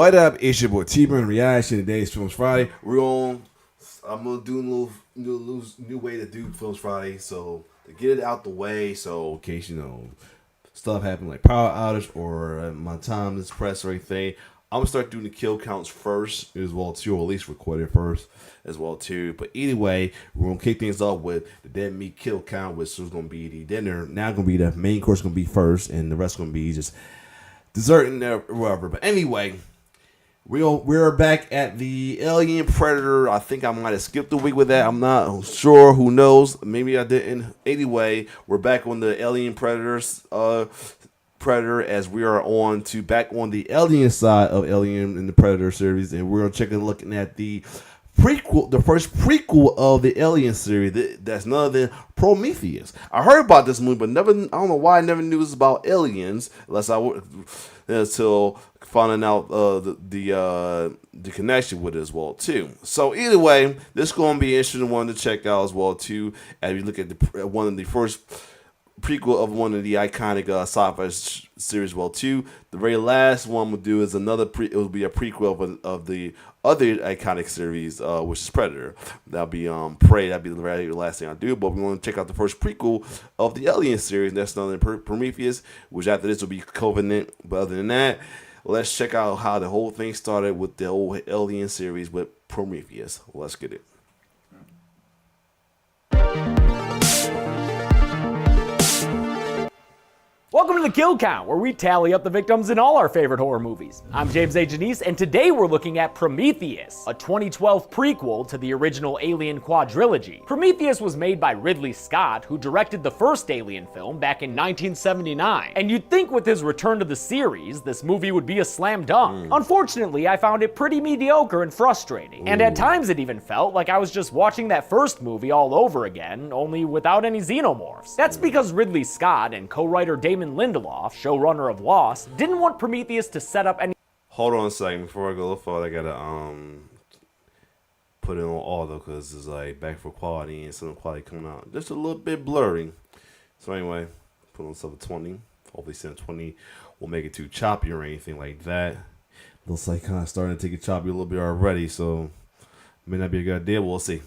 What up? It's your boy T-Burn Reaction. Today's Films Friday. I'm gonna do a new way to do Films Friday, so to get it out the way. So in case stuff happen like power outage or my time is pressed or anything, I'm gonna start doing the kill counts first as well too, or at least record it first as well too. But anyway, we're gonna kick things off with the dead meat kill count, which is gonna be the dinner. Now gonna be the main course gonna be first, and the rest gonna be just dessert and whatever. But anyway. We're back at the Alien Predator. I think I might have skipped a week with that. I'm not sure. Who knows? Maybe I didn't. Anyway, we're back on the Alien Predator as we are back on the Alien side of Alien in the Predator series, and we're looking at the prequel, the first prequel of the Alien series. That's none other than Prometheus. I heard about this movie, but I don't know why I never knew it was about aliens until finding out the connection with it as well too. So either way, this is going to be an interesting one to check out as well too. As we look at one of the first prequel of one of the iconic sci-fi series as well too. The very last one we'll do is it will be a prequel of the other iconic series, which is Predator. That'll be Prey. That'll be the very last thing I do. But we want to check out the first prequel of the Alien series. That's none other than Prometheus, which after this will be Covenant. But other than that, let's check out how the whole thing started with the old Alien series with Prometheus. Let's get it. Welcome to the Kill Count, where we tally up the victims in all our favorite horror movies. I'm James A. Janice, and today we're looking at Prometheus, a 2012 prequel to the original Alien quadrilogy. Prometheus was made by Ridley Scott, who directed the first Alien film back in 1979. And you'd think with his return to the series, this movie would be a slam dunk. Unfortunately, I found it pretty mediocre and frustrating. And at times it even felt like I was just watching that first movie all over again, only without any xenomorphs. That's because Ridley Scott and co-writer Damon Lindelof, showrunner of Lost, didn't want Prometheus to set up any— Hold on a second, before I go forward, I gotta put it on auto because it's like back for quality and some quality coming out just a little bit blurry. So anyway, put on 720. Hopefully 720 will make it too choppy or anything like that. Looks like kind of starting to take it choppy a little bit already, so may not be a good idea. We'll see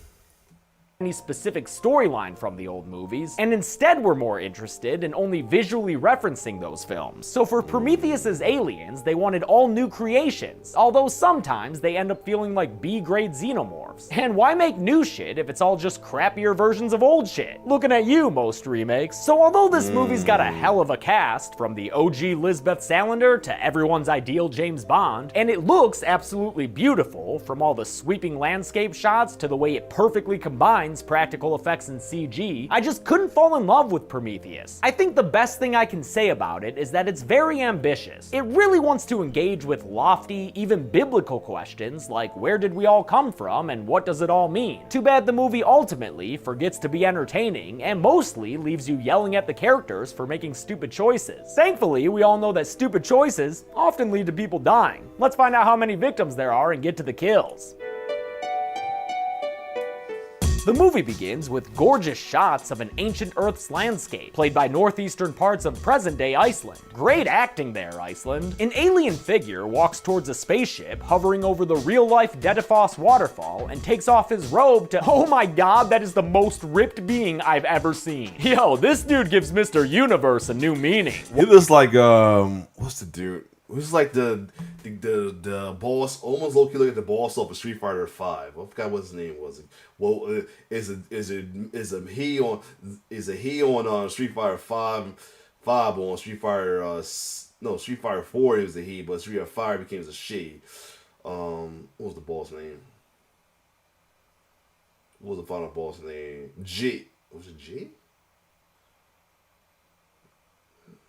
any specific storyline from the old movies, and instead we're more interested in only visually referencing those films. So for Prometheus's aliens, they wanted all new creations, although sometimes they end up feeling like B-grade xenomorphs. And why make new shit if it's all just crappier versions of old shit? Looking at you, most remakes. So although this movie's got a hell of a cast, from the OG Lisbeth Salander to everyone's ideal James Bond, and it looks absolutely beautiful, from all the sweeping landscape shots to the way it perfectly combines practical effects and CG, I just couldn't fall in love with Prometheus. I think the best thing I can say about it is that it's very ambitious. It really wants to engage with lofty, even biblical questions like where did we all come from and what does it all mean? Too bad the movie ultimately forgets to be entertaining and mostly leaves you yelling at the characters for making stupid choices. Thankfully, we all know that stupid choices often lead to people dying. Let's find out how many victims there are and get to the kills. The movie begins with gorgeous shots of an ancient Earth's landscape, played by northeastern parts of present-day Iceland. Great acting there, Iceland. An alien figure walks towards a spaceship hovering over the real-life Dettifoss waterfall and takes off his robe to— oh my god, that is the most ripped being I've ever seen. Yo, this dude gives Mr. Universe a new meaning. He looks like, what's the dude? It was like the boss, almost low-key look at the boss off of Street Fighter 5. I forgot what his name was. Well, is a he on Street Fighter 5 on Street Fighter Street Fighter 4 it was a he, but Street Fighter 5 became a she. What was the boss name? What was the final boss name? G. Was it G?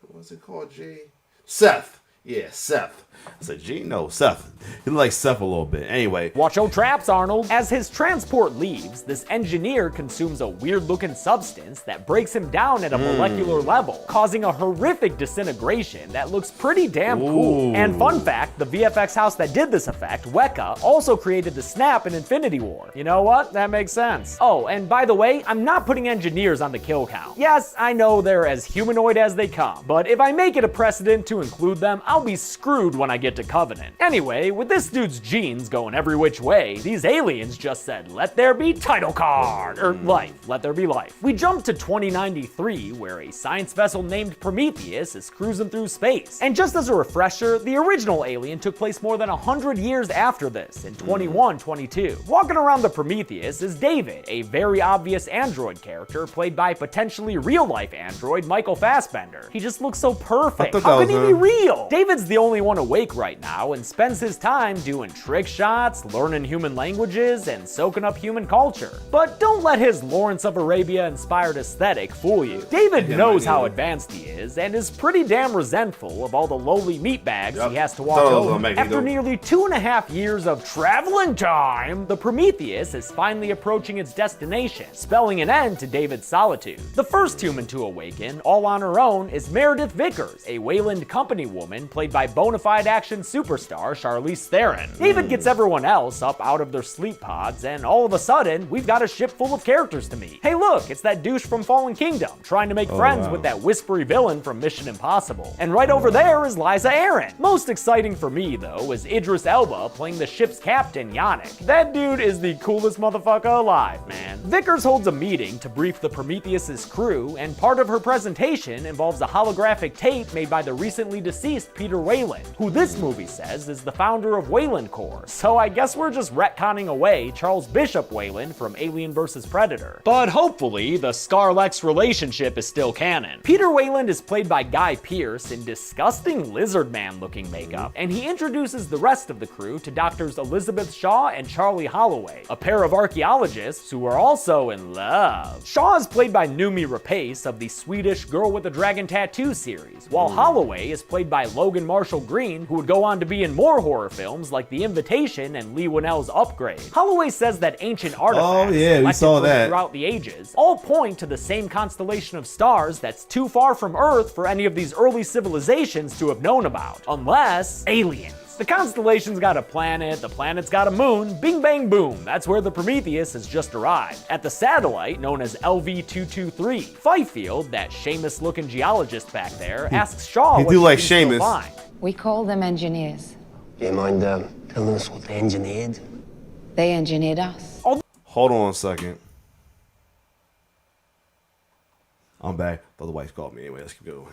What's it called? G? Seth. Yeah, Seth. I said, G? No, Seth. He looked like Seth a little bit. Anyway. Watch your traps, Arnold. As his transport leaves, this engineer consumes a weird-looking substance that breaks him down at a molecular level, causing a horrific disintegration that looks pretty damn cool. And fun fact, the VFX house that did this effect, Weka, also created the snap in Infinity War. You know what? That makes sense. Oh, and by the way, I'm not putting engineers on the kill count. Yes, I know they're as humanoid as they come, but if I make it a precedent to include them, I'll I'll be screwed when I get to Covenant. Anyway, with this dude's genes going every which way, these aliens just said, let there be title card, or life, let there be life. We jump to 2093, where a science vessel named Prometheus is cruising through space. And just as a refresher, the original Alien took place more than 100 years after this, in 2122. Walking around the Prometheus is David, a very obvious android character played by potentially real-life android Michael Fassbender. He just looks so perfect. How can he be real? David's the only one awake right now and spends his time doing trick shots, learning human languages, and soaking up human culture. But don't let his Lawrence of Arabia-inspired aesthetic fool you. David knows how advanced he is and is pretty damn resentful of all the lowly meatbags he has to watch over. After nearly 2.5 years of traveling time, the Prometheus is finally approaching its destination, spelling an end to David's solitude. The first human to awaken, all on her own, is Meredith Vickers, a Wayland Company woman played by bona fide action superstar Charlize Theron. David gets everyone else up out of their sleep pods, and all of a sudden, we've got a ship full of characters to meet. Hey look, it's that douche from Fallen Kingdom, trying to make friends with that whispery villain from Mission Impossible. And right over there is Liza Aaron. Most exciting for me, though, is Idris Elba playing the ship's captain, Yannick. That dude is the coolest motherfucker alive, man. Vickers holds a meeting to brief the Prometheus's crew, and part of her presentation involves a holographic tape made by the recently deceased Peter Weyland, who this movie says is the founder of Weyland Corps. So I guess we're just retconning away Charles Bishop Weyland from Alien vs. Predator. But hopefully, the Scarlex relationship is still canon. Peter Weyland is played by Guy Pearce in disgusting lizard man looking makeup, and he introduces the rest of the crew to Doctors Elizabeth Shaw and Charlie Holloway, a pair of archaeologists who are also in love. Shaw is played by Noomi Rapace of the Swedish Girl with a Dragon Tattoo series, while Holloway is played by Logan Marshall Green, who would go on to be in more horror films like The Invitation and Lee Winnell's Upgrade. Holloway says that ancient artifacts throughout the ages all point to the same constellation of stars that's too far from Earth for any of these early civilizations to have known about, unless aliens. The constellation's got a planet, the planet's got a moon, bing bang boom, that's where the Prometheus has just arrived. At the satellite, known as LV-223, Fifield, that Seamus-looking geologist back there, asks Shaw what like she thinks Seamus. he'll find. We call them engineers. Do you mind telling us what they engineered? They engineered us. Hold on a second. I'm back. The other wife called me anyway. Let's keep going.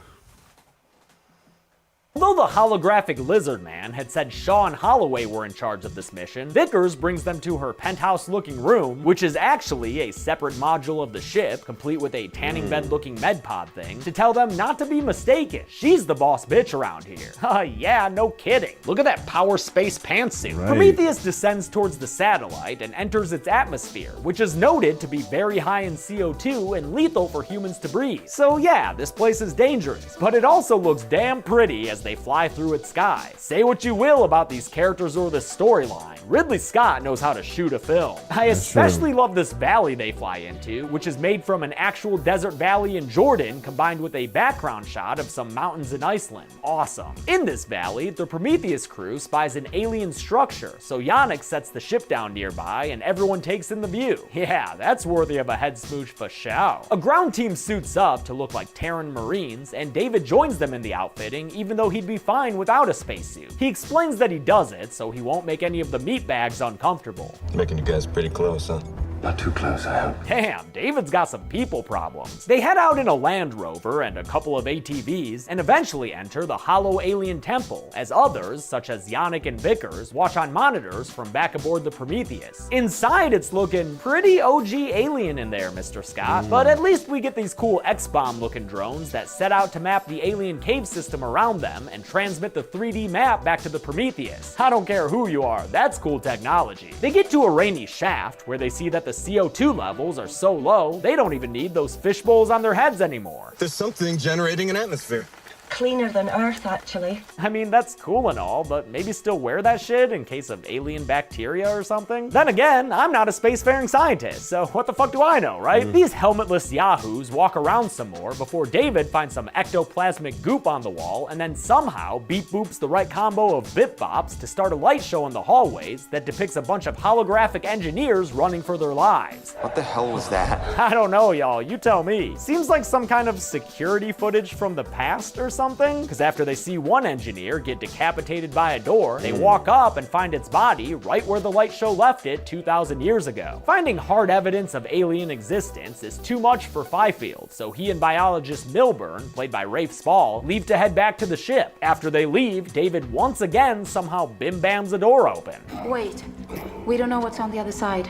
Although the holographic lizard man had said Shaw and Holloway were in charge of this mission, Vickers brings them to her penthouse-looking room, which is actually a separate module of the ship, complete with a tanning bed-looking med pod thing, to tell them not to be mistaken. She's the boss bitch around here. Yeah, no kidding. Look at that power space pantsuit. Right. Prometheus descends towards the satellite and enters its atmosphere, which is noted to be very high in CO2 and lethal for humans to breathe. So yeah, this place is dangerous, but it also looks damn pretty as they fly through its sky. Say what you will about these characters or this storyline, Ridley Scott knows how to shoot a film. I especially love this valley they fly into, which is made from an actual desert valley in Jordan combined with a background shot of some mountains in Iceland. Awesome. In this valley, the Prometheus crew spies an alien structure, so Yannick sets the ship down nearby and everyone takes in the view. Yeah, that's worthy of a head smooch for show. A ground team suits up to look like Terran Marines, and David joins them in the outfitting, even though he'd be fine without a spacesuit. He explains that he does it so he won't make any of the meatbags uncomfortable. Making you guys pretty close, huh? Not too close, I hope. Damn, David's got some people problems. They head out in a Land Rover and a couple of ATVs and eventually enter the Hollow Alien Temple, as others, such as Yannick and Vickers, watch on monitors from back aboard the Prometheus. Inside, it's looking pretty OG alien in there, Mr. Scott, but at least we get these cool X-Bomb looking drones that set out to map the alien cave system around them and transmit the 3D map back to the Prometheus. I don't care who you are, that's cool technology. They get to a rainy shaft where they see that the CO2 levels are so low, they don't even need those fish bowls on their heads anymore. There's something generating an atmosphere. Cleaner than Earth, actually. I mean, that's cool and all, but maybe still wear that shit in case of alien bacteria or something? Then again, I'm not a spacefaring scientist, so what the fuck do I know, right? These helmetless yahoos walk around some more before David finds some ectoplasmic goop on the wall and then somehow beep boops the right combo of bip bops to start a light show in the hallways that depicts a bunch of holographic engineers running for their lives. What the hell was that? I don't know, y'all, you tell me. Seems like some kind of security footage from the past or something? Because after they see one engineer get decapitated by a door, they walk up and find its body right where the light show left it 2,000 years ago. Finding hard evidence of alien existence is too much for Fifield, so he and biologist Milburn, played by Rafe Spall, leave to head back to the ship. After they leave, David once again somehow bim-bams the door open. Wait, we don't know what's on the other side.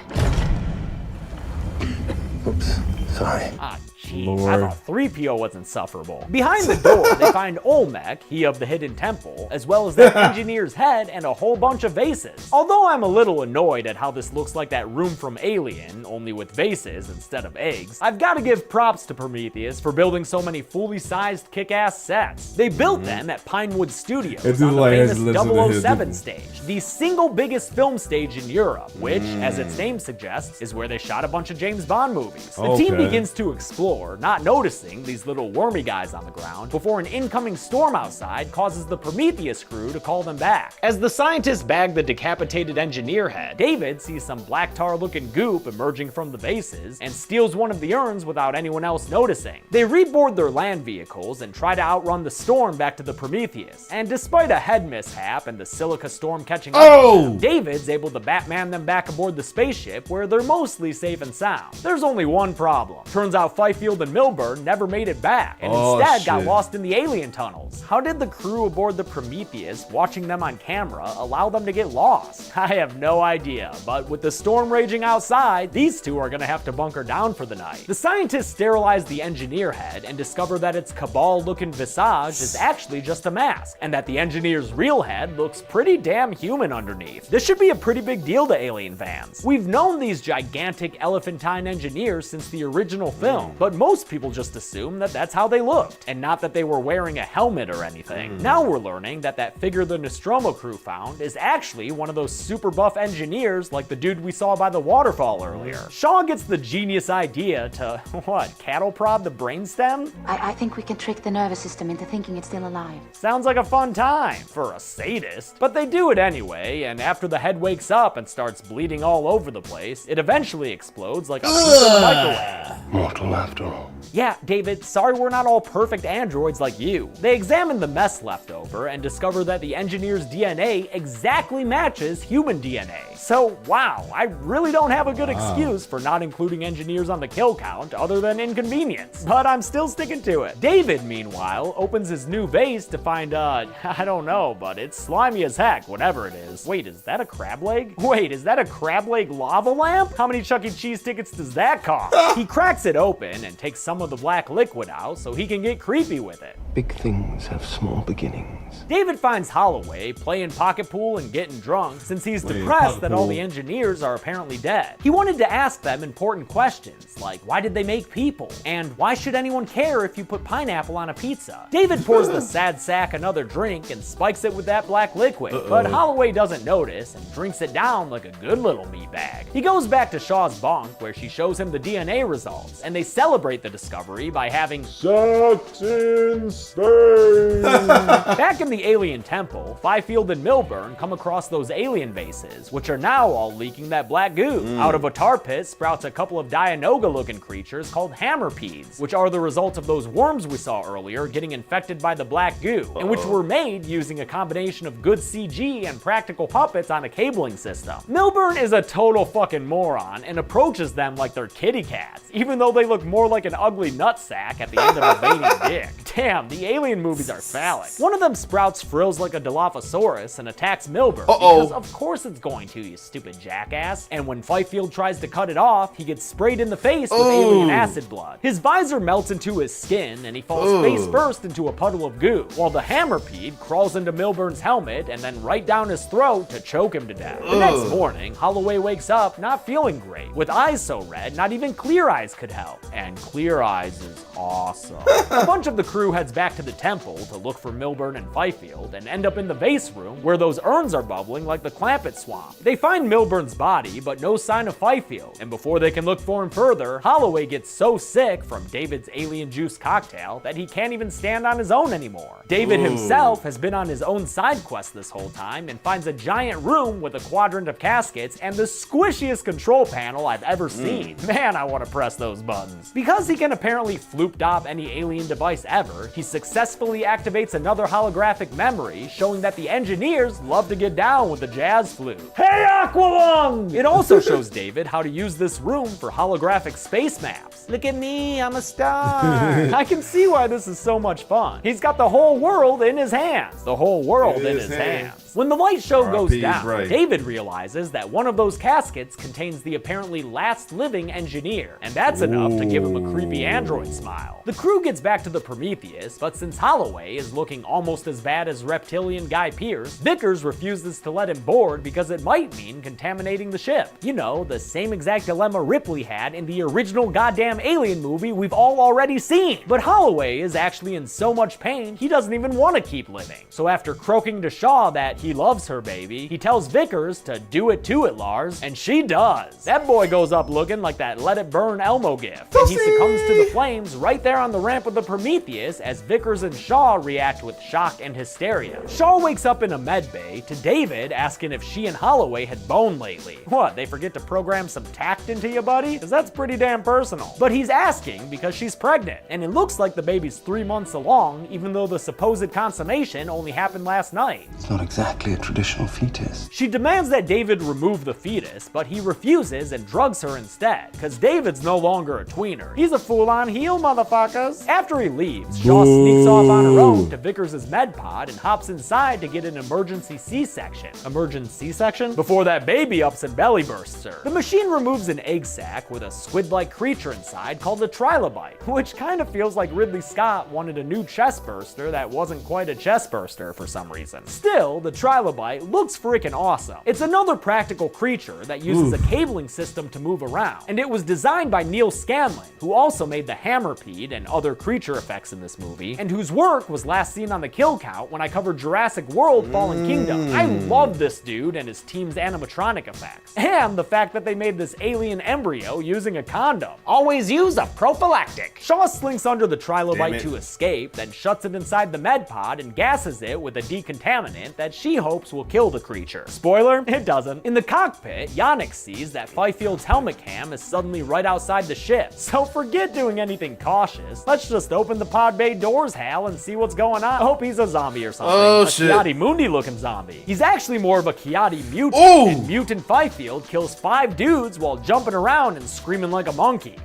Oops, sorry. Ah, jeez, Lord. I thought 3PO was insufferable. Behind the door, they find Olmec, he of the hidden temple, as well as that engineer's head and a whole bunch of vases. Although I'm a little annoyed at how this looks like that room from Alien, only with vases instead of eggs, I've got to give props to Prometheus for building so many fully sized kick-ass sets. They built them at Pinewood Studios It's on the like famous has listened to his 007 people. stage, the single biggest film stage in Europe, which, as its name suggests, is where they shot a bunch of James Bond movies. The team Okay. begins to explore, not noticing these little wormy guys on the ground, before an incoming storm outside causes the Prometheus crew to call them back. As the scientists bag the decapitated engineer head, David sees some black tar-looking goop emerging from the bases and steals one of the urns without anyone else noticing. They reboard their land vehicles and try to outrun the storm back to the Prometheus. And despite a head mishap and the silica storm catching up with them, David's able to Batman them back aboard the spaceship where they're mostly safe and sound. There's only one problem. Turns out Fifield and Milburn never made it back, and instead got shit. lost in the alien tunnels. How did the crew aboard the Prometheus, watching them on camera, allow them to get lost? I have no idea, but with the storm raging outside, these two are gonna have to bunker down for the night. The scientists sterilize the engineer head and discover that its cabal-looking visage is actually just a mask, and that the engineer's real head looks pretty damn human underneath. This should be a pretty big deal to Alien fans. We've known these gigantic elephantine engineers since the original film, but most people just assume that that's how they looked, and not that they were wearing a helmet or anything. Now we're learning that that figure the Nostromo crew found is actually one of those super buff engineers like the dude we saw by the waterfall earlier. Shaw gets the genius idea to, what, cattle prod the brainstem? I think we can trick the nervous system into thinking it's still alive. Sounds like a fun time for a sadist. But they do it anyway, and after the head wakes up and starts bleeding all over the place, it eventually explodes like a piece of microwave. Mortal after all. Yeah, David, sorry we're not all perfect androids like you. They examine the mess left over and discover that the engineer's DNA exactly matches human DNA. So, wow, I really don't have a good excuse for not including engineers on the kill count other than inconvenience. But I'm still sticking to it. David, meanwhile, opens his new vase to find, I don't know, but it's slimy as heck, whatever it is. Wait, is that a crab leg? Wait, is that a crab leg lava lamp? How many Chuck E. Cheese tickets does that cost? He cracks it open and takes some of the black liquid out so he can get creepy with it. Big things have small beginnings. David finds Holloway playing pocket pool and getting drunk since he's Playing depressed pocket that all pool. the engineers are apparently dead. He wanted to ask them important questions like why did they make people? And why should anyone care if you put pineapple on a pizza? David pours the sad sack another drink and spikes it with that black liquid, but Holloway doesn't notice and drinks it down like a good little meatbag. He goes back to Shaw's bunk where she shows him the DNA results, and they celebrate the discovery by having sex in space. Back in the alien temple, Fifield and Milburn come across those alien vases, which are now all leaking that black goo. Out of a tar pit sprouts a couple of Dianoga-looking creatures called hammerpedes, which are the result of those worms we saw earlier getting infected by the black goo, and which were made using a combination of good CG and practical puppets on a cabling system. Milburn is a total fucking moron and approaches them like they're kitty cats, even though they look more like an ugly nutsack at the end of a veiny dick. Damn, the alien movies are phallic. One of them sprouts frills like a Dilophosaurus and attacks Milburn, because of course it's going to, you stupid jackass. And when Fifield tries to cut it off, he gets sprayed in the face with alien acid blood. His visor melts into his skin and he falls face first into a puddle of goo, while the hammerpede crawls into Milburn's helmet and then right down his throat to choke him to death. The next morning, Holloway wakes up not feeling great, with eyes so red not even Clear Eyes could help. And Clear Eyes is awesome. A bunch of the crew heads back to the temple to look for Milburn and Fifield and end up in the vase room where those urns are bubbling like the Clampett swamp. They find Milburn's body, but no sign of Fifield, and before they can look for him further, Holloway gets so sick from David's alien juice cocktail that he can't even stand on his own anymore. David himself has been on his own side quest this whole time and finds a giant room with a quadrant of caskets and the squishiest control panel I've ever seen. Man, I want to press those buttons. Because Because he can apparently floop-dop any alien device ever, he successfully activates another holographic memory, showing that the engineers love to get down with the jazz flute. Hey, Aqualung! It also shows David how to use this room for holographic space maps. Look at me, I'm a star. I can see why this is so much fun. He's got the whole world in his hands. The whole world in his hands. When the light show goes down, David realizes that one of those caskets contains the apparently last living engineer, and that's enough to give him a creepy android smile. The crew gets back to the Prometheus, but since Holloway is looking almost as bad as reptilian Guy Pearce, Vickers refuses to let him board because it might mean contaminating the ship. You know, the same exact dilemma Ripley had in the original goddamn Alien movie we've all already seen. But Holloway is actually in so much pain, he doesn't even want to keep living. So after croaking to Shaw that he loves her baby, he tells Vickers to do it to it, Lars, and she does. That boy goes up looking like that Let It Burn Elmo gif, and he succumbs to the flames right there on the ramp of the Prometheus as Vickers and Shaw react with shock and hysteria. Shaw wakes up in a med bay to David asking if she and Holloway had boned lately. What, they forget to program some tact into you, buddy? Because that's pretty damn personal. But he's asking because she's pregnant, and it looks like the baby's 3 months along, even though the supposed consummation only happened last night. It's not exactly a traditional fetus. She demands that David remove the fetus, but he refuses and drugs her instead, because David's no longer a tweener. He's a full-on heel, motherfuckers. After he leaves, Shaw sneaks off on her own to Vickers' med pod and hops inside to get an emergency C-section. Emergency C-section? Before that baby ups and belly bursts her. The machine removes an egg sac with a squid-like creature inside called a trilobite, which kind of feels like Ridley Scott wanted a new chest burster that wasn't quite a chest burster for some reason. Still, the trilobite looks freaking awesome. It's another practical creature that uses a cabling system to move around, and it was designed by Neil Scanlon, who also made the Hammerpede and other creature effects in this movie, and whose work was last seen on the Kill Count when I covered Jurassic World Fallen Kingdom. I love this dude and his team's animatronic effects, and the fact that they made this alien embryo using a condom. Always use a prophylactic. Shaw slinks under the trilobite to escape, then shuts it inside the med pod and gasses it with a decontaminant that she hopes will kill the creature. Spoiler, it doesn't. In the cockpit, Yannick sees that Fifield's helmet cam is suddenly right outside the ship, so forget doing anything cautious. Let's just open the pod bay doors, Hal, and see what's going on. I hope he's a zombie or something. Oh, a shit. Ki-Adi-Mundi looking zombie. He's actually more of a Ki-Adi mutant, and Mutant Fifield kills 5 dudes while jumping around and screaming like a monkey.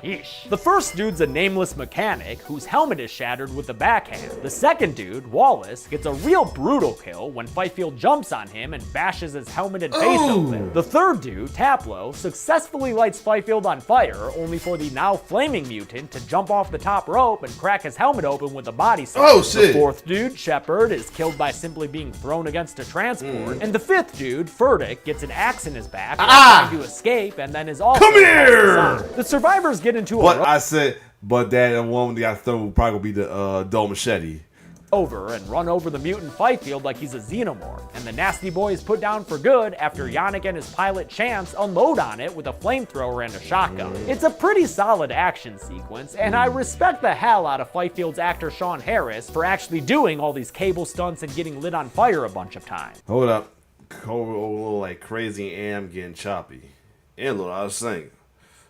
Yeesh. The first dude's a nameless mechanic whose helmet is shattered with the backhand. The second dude, Wallace, gets a real brutal kill when Fifield jumps on him and bashes his helmet and face open. The third dude, Taplow, successfully lights Fifield on fire, only for the now flaming mutant to jump off the top rope and crack his helmet open with a body slap. Oh, shit. The fourth dude, Shepard, is killed by simply being thrown against a transport. And the fifth dude, Furtick, gets an axe in his back while trying to escape and then is also Come here! The survivors get into a But I said, but that one that I thought would probably be the dull machete. over and run over the mutant Fifield like he's a xenomorph, and the nasty boy is put down for good after Yannick and his pilot Chance unload on it with a flamethrower and a shotgun. It's a pretty solid action sequence, and I respect the hell out of Fifield's actor Sean Harris for actually doing all these cable stunts and getting lit on fire a bunch of times. Hold up. Over a little like crazy am getting choppy. And a little out of sync.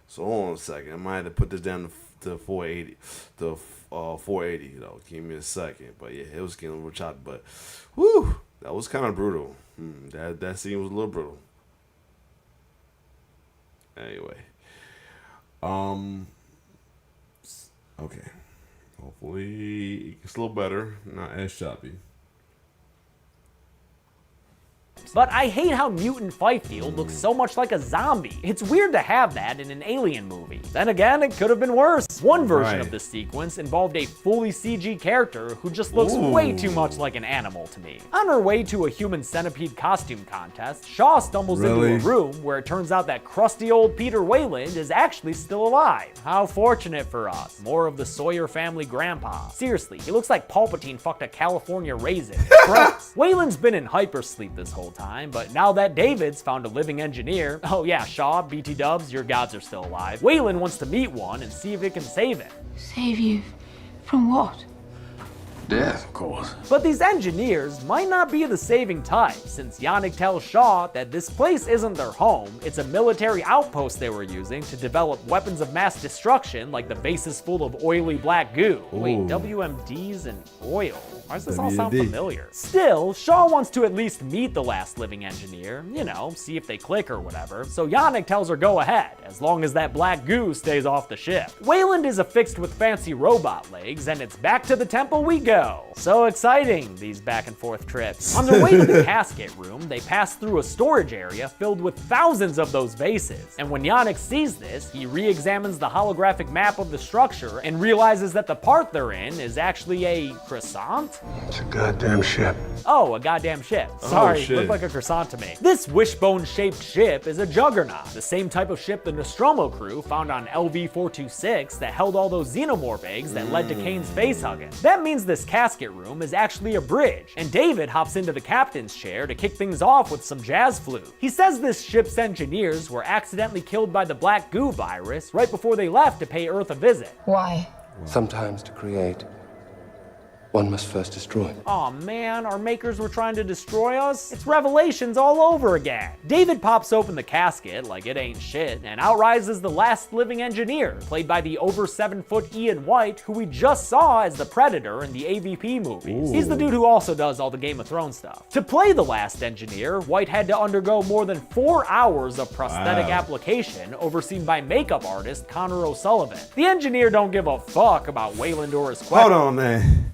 So hold on a second. I might have to put this down to 480. To 480 though. Give me a second. But yeah, it was getting a little choppy. But whew, that was kind of brutal. That scene was a little brutal. Anyway. Okay. Hopefully it gets a little better. Not as choppy. But I hate how Mutant Fifield looks so much like a zombie. It's weird to have that in an Alien movie. Then again, it could have been worse. One version of this sequence involved a fully CG character who just looks way too much like an animal to me. On her way to a human centipede costume contest, Shaw stumbles into a room where it turns out that crusty old Peter Wayland is actually still alive. How fortunate for us. More of the Sawyer family grandpa. Seriously, he looks like Palpatine fucked a California raisin. Gross. Wayland's been in hypersleep this whole time, but now that David's found a living engineer, oh yeah, Shaw, BT dubs, your gods are still alive, Wayland wants to meet one and see if it can save him. Save you from what? Death, of course. But these engineers might not be the saving type, since Yannick tells Shaw that this place isn't their home, it's a military outpost they were using to develop weapons of mass destruction like the vases full of oily black goo. Wait, WMDs and oil? Why does this all sound familiar? Still, Shaw wants to at least meet the last living engineer, you know, see if they click or whatever, so Yannick tells her go ahead, as long as that black goo stays off the ship. Wayland is affixed with fancy robot legs, and it's back to the temple we go. So exciting, these back and forth trips. On their way to the casket room, they pass through a storage area filled with thousands of those vases, and when Yannick sees this, he re-examines the holographic map of the structure and realizes that the part they're in is actually a croissant? It's a goddamn ship. Oh, a goddamn ship. Sorry, shit. looked like a croissant to me. This wishbone-shaped ship is a juggernaut, the same type of ship the Nostromo crew found on LV-426 that held all those xenomorph eggs that led to Kane's face-hugging. That means this casket room is actually a bridge, and David hops into the captain's chair to kick things off with some jazz flute. He says this ship's engineers were accidentally killed by the black goo virus right before they left to pay Earth a visit. Why? Sometimes to create, one must first destroy. Aw man, our makers were trying to destroy us? It's Revelations all over again. David pops open the casket like it ain't shit, and out rises the last living engineer, played by the over 7-foot Ian White, who we just saw as the Predator in the AVP movies. He's the dude who also does all the Game of Thrones stuff. To play the last engineer, White had to undergo more than 4 hours of prosthetic application, overseen by makeup artist Connor O'Sullivan. The engineer don't give a fuck about Wayland or his question. Hold on, man.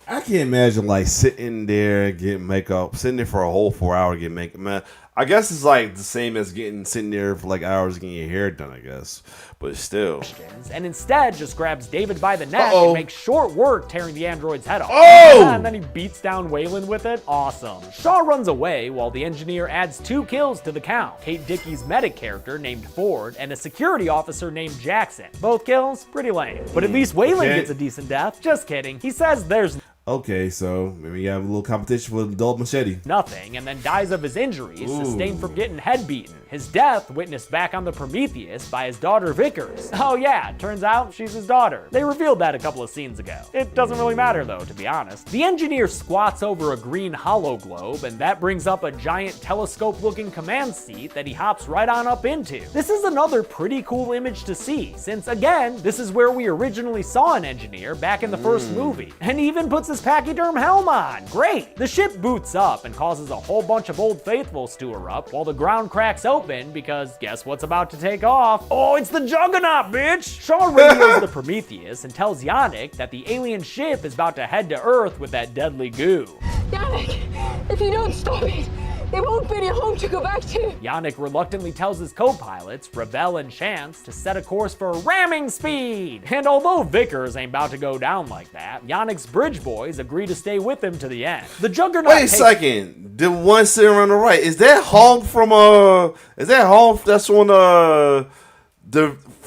I can't imagine like sitting there getting makeup, sitting there for a whole 4 hour getting makeup. Man, I guess it's like the same as sitting there for like hours getting your hair done, I guess. But still. And instead just grabs David by the neck and makes short work tearing the android's head off. Oh! And then he beats down Wayland with it. Awesome. Shaw runs away while the engineer adds 2 kills to the count. Kate Dickey's medic character named Ford and a security officer named Jackson. Both kills, pretty lame. But at least Wayland gets a decent death. Just kidding. He says there's Okay, so maybe you have a little competition with Adult Machete. nothing, and then dies of his injuries sustained from getting head beaten. His death witnessed back on the Prometheus by his daughter Vickers. Oh yeah, turns out she's his daughter. They revealed that a couple of scenes ago. It doesn't really matter though, to be honest. The engineer squats over a green hollow globe, and that brings up a giant telescope-looking command seat that he hops right on up into. This is another pretty cool image to see, since again, this is where we originally saw an engineer back in the first movie. And he even puts his pachyderm helm on. Great! The ship boots up and causes a whole bunch of Old Faithfuls to erupt while the ground cracks open because guess what's about to take off? Oh, it's the Juggernaut, bitch! Shaw radios the Prometheus and tells Yannick that the alien ship is about to head to Earth with that deadly goo. Yannick, if you don't stop it, it won't be your home to go back to. Yannick reluctantly tells his co-pilots, Ravel and Chance, to set a course for ramming speed. And although Vickers ain't about to go down like that, Yannick's bridge boys agree to stay with him to the end. The Juggernaut Wait a second. The one sitting on the right, is that Hog from that's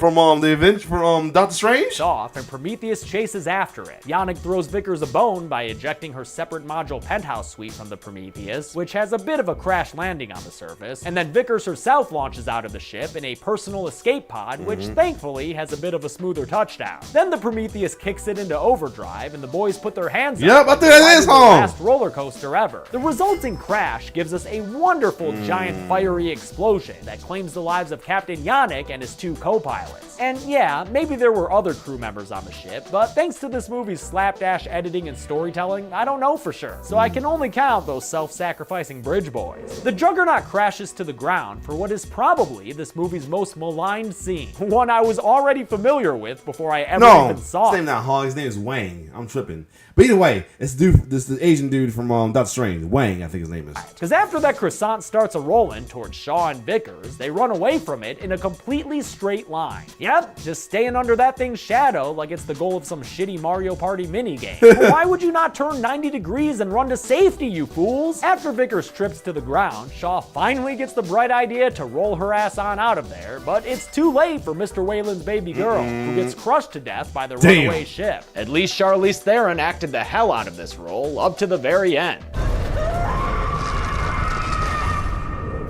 on the event from Doctor Strange? Off and Prometheus chases after it. Yannick throws Vickers a bone by ejecting her separate module penthouse suite from the Prometheus, which has a bit of a crash landing on the surface, and then Vickers herself launches out of the ship in a personal escape pod, which thankfully has a bit of a smoother touchdown. Then the Prometheus kicks it into overdrive, and the boys put their hands up. Yep, I think that is the home. last roller coaster ever. The resulting crash gives us a wonderful giant fiery explosion that claims the lives of Captain Yannick and his 2 co-pilots. And yeah, maybe there were other crew members on the ship, but thanks to this movie's slapdash editing and storytelling, I don't know for sure. So I can only count those self-sacrificing bridge boys. The Juggernaut crashes to the ground for what is probably this movie's most maligned scene. One I was already familiar with before I ever even saw his name not Hog, his name is Wang. I'm tripping. But either way, it's the Asian dude from Doctor Strange. Wang, I think his name is. Because after that croissant starts a-rolling towards Shaw and Vickers, they run away from it in a completely straight line. Yep, just staying under that thing's shadow like it's the goal of some shitty Mario Party minigame. Why would you not turn 90 degrees and run to safety, you fools? After Vickers trips to the ground, Shaw finally gets the bright idea to roll her ass on out of there, but it's too late for Mr. Wayland's baby girl, who gets crushed to death by the runaway ship. At least Charlize Theron acted the hell out of this role up to the very end.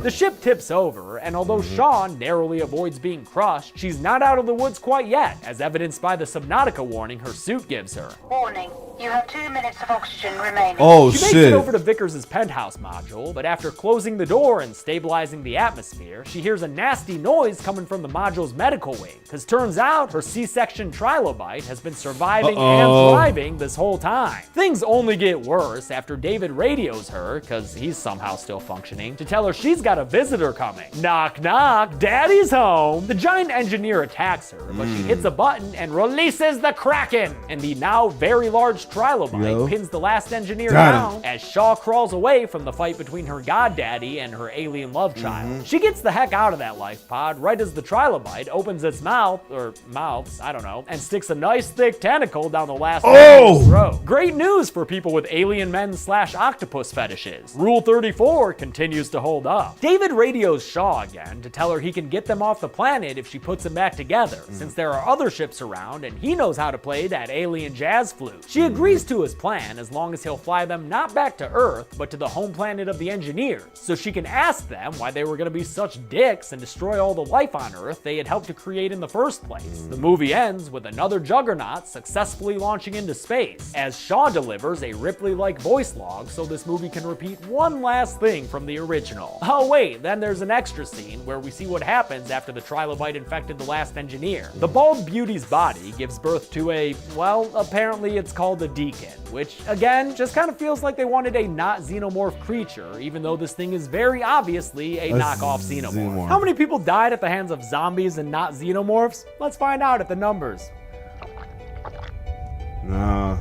The ship tips over, and although Shaw narrowly avoids being crushed, she's not out of the woods quite yet, as evidenced by the Subnautica warning her suit gives her. Warning, you have 2 minutes of oxygen remaining. Oh, She makes it over to Vickers' penthouse module, but after closing the door and stabilizing the atmosphere, she hears a nasty noise coming from the module's medical wing, because turns out her C-section trilobite has been surviving and thriving this whole time. Things only get worse after David radios her, because he's somehow still functioning, to tell her she's got a visitor coming. Knock knock, daddy's home. The giant engineer attacks her, but she hits a button and releases the Kraken, and the now very large trilobite pins the last engineer down as Shaw crawls away from the fight between her goddaddy and her alien love child. She gets the heck out of that life pod right as the trilobite opens its mouth, or mouths, I don't know, and sticks a nice thick tentacle down the last engineer's throat. Great news for people with alien men / octopus fetishes. Rule 34 continues to hold up. David radios Shaw again to tell her he can get them off the planet if she puts them back together, since there are other ships around and he knows how to play that alien jazz flute. She agrees to his plan as long as he'll fly them not back to Earth, but to the home planet of the engineers, so she can ask them why they were going to be such dicks and destroy all the life on Earth they had helped to create in the first place. The movie ends with another juggernaut successfully launching into space, as Shaw delivers a Ripley-like voice log so this movie can repeat one last thing from the original. Oh wait, then there's an extra scene where we see what happens after the trilobite infected the last engineer. The bald beauty's body gives birth to a, well, apparently it's called a deacon, which again, just kind of feels like they wanted a not xenomorph creature, even though this thing is very obviously a knockoff xenomorph. How many people died at the hands of zombies and not xenomorphs? Let's find out at the numbers. Nah.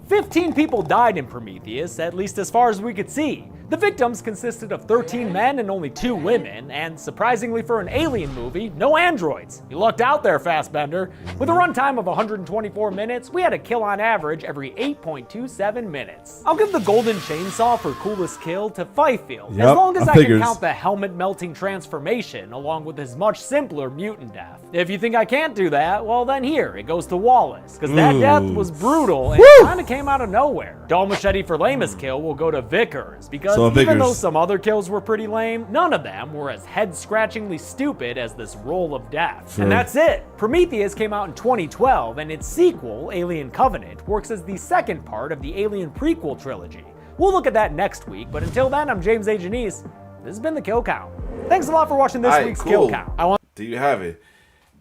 15 people died in Prometheus, at least as far as we could see. The victims consisted of 13 men and only 2 women, and surprisingly for an alien movie, no androids. You lucked out there, Fassbender. With a runtime of 124 minutes, we had a kill on average every 8.27 minutes. I'll give the golden chainsaw for coolest kill to Fifield, as long as I can count the helmet melting transformation along with his much simpler mutant death. If you think I can't do that, well then here, it goes to Wallace, because that death was brutal and kind of came out of nowhere. Dull machete for lamest kill will go to Vickers, because even though some other kills were pretty lame, none of them were as head-scratchingly stupid as this roll of death. And that's it! Prometheus came out in 2012, and its sequel, Alien Covenant, works as the second part of the Alien prequel trilogy. We'll look at that next week, but until then, I'm James A. Janice. This has been The Kill Count. Thanks a lot for watching this week's Kill Count. There you have it.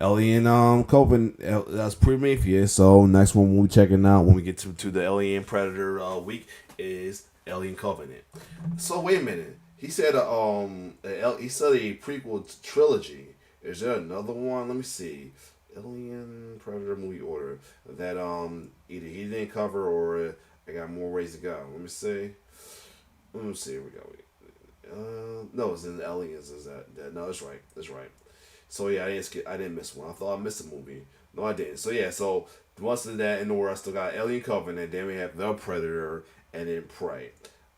Alien Covenant, that's Prometheus. So next one we'll be checking out when we get to the Alien Predator week is Alien Covenant. So wait a minute. He said he said a prequel trilogy. Is there another one? Let me see. Alien Predator movie order that either he didn't cover or I got more ways to go. Let me see. Here we go. No, it's in the Aliens. Is that? No, that's right. That's right. So yeah, I didn't miss one. I thought I missed a movie. No, I didn't. So yeah, so once of that in order, I still got Alien Covenant. Then we have The Predator and then Prey.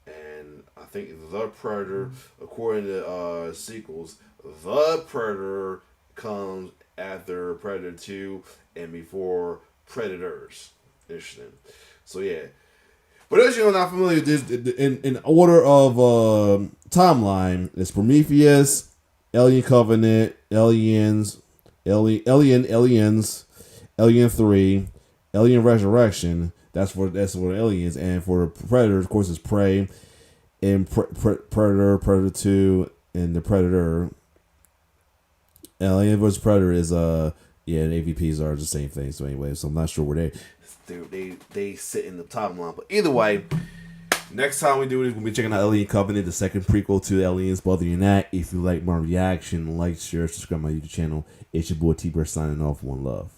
And I think The Predator, according to sequels, The Predator comes after Predator 2 and before Predators. Interesting. So yeah. But as you're not familiar with this, in order of timeline, it's Prometheus, Alien Covenant, Aliens, Alien 3, Alien Resurrection. That's for Aliens, and for Predator, of course, it's Prey, and Predator 2, and the Predator. Alien vs Predator is the AVPs are the same thing. So anyway, so I'm not sure where they sit in the timeline, but either way. Next time we do it, we'll be checking out Alien Covenant, the second prequel to Aliens. But other than that, if you like my reaction, like, share, subscribe to my YouTube channel. It's your boy T-Bird signing off. One love.